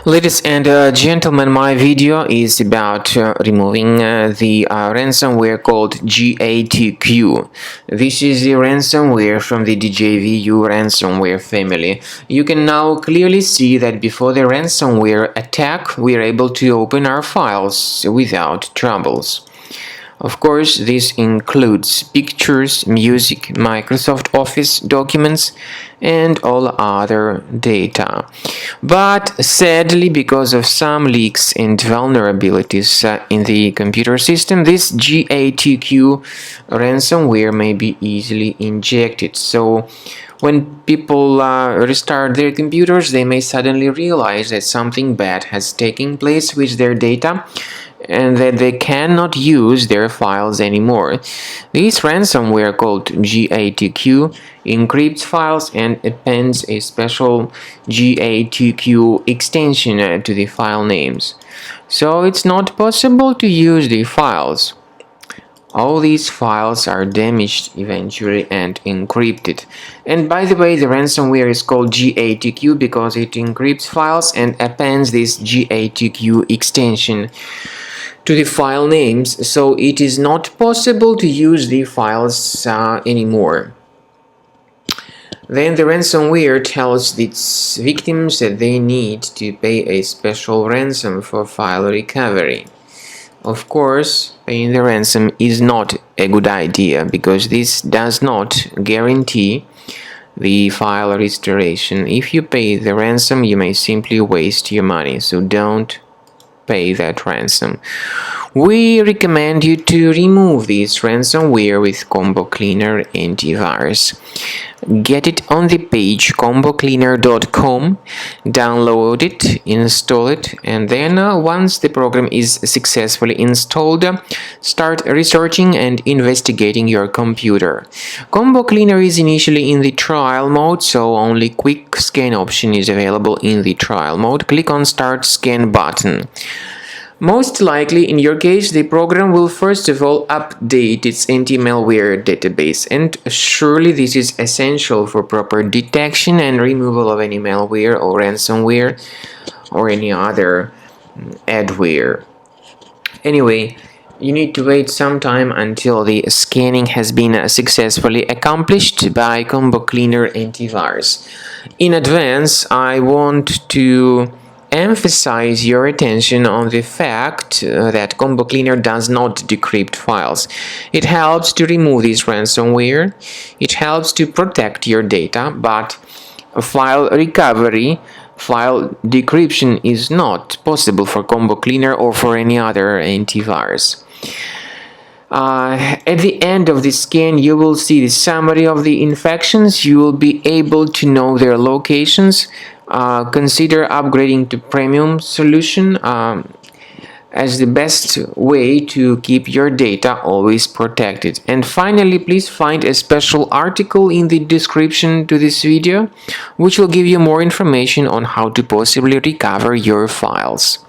Ladies and gentlemen, my video is about removing the ransomware called Gatq. This is the ransomware from the DJVU ransomware family. You can now clearly see that before the ransomware attack, we are able to open our files without troubles. Of course, this includes pictures, music, Microsoft Office documents, and all other data. But sadly, because of some leaks and vulnerabilities in the computer system, this Gatq ransomware may be easily injected. So when people restart their computers, they may suddenly realize that something bad has taken place with their data and that they cannot use their files anymore. This ransomware called Gatq encrypts files and appends a special Gatq extension to the file names. So it's not possible to use the files. All these files are damaged eventually and encrypted. And by the way, the ransomware is called Gatq because it encrypts files and appends this Gatq extension to the file names, so it is not possible to use the files anymore. Then the ransomware tells its victims that they need to pay a special ransom for file recovery. Of course, paying the ransom is not a good idea because this does not guarantee the file restoration. If you pay the ransom, you may simply waste your money, so don't pay that ransom. We recommend you to remove this ransomware with Combo Cleaner Antivirus. Get it on the page combocleaner.com, download it, install it, and then once the program is successfully installed, start researching and investigating your computer. Combo Cleaner is initially in the trial mode, so only quick scan option is available in the trial mode. Click on Start Scan button. Most likely, in your case, the program will first of all update its anti-malware database, and surely this is essential for proper detection and removal of any malware or ransomware or any other adware. Anyway, you need to wait some time until the scanning has been successfully accomplished by Combo Cleaner Antivirus. In advance, I want to emphasize your attention on the fact that Combo Cleaner does not decrypt files. It helps to remove this ransomware, it helps to protect your data, but file recovery, file decryption is not possible for Combo Cleaner or for any other antivirus. At the end of the scan, you will see the summary of the infections. You will be able to know their locations. Consider upgrading to premium solution as the best way to keep your data always protected. And finally, please find a special article in the description to this video which will give you more information on how to possibly recover your files.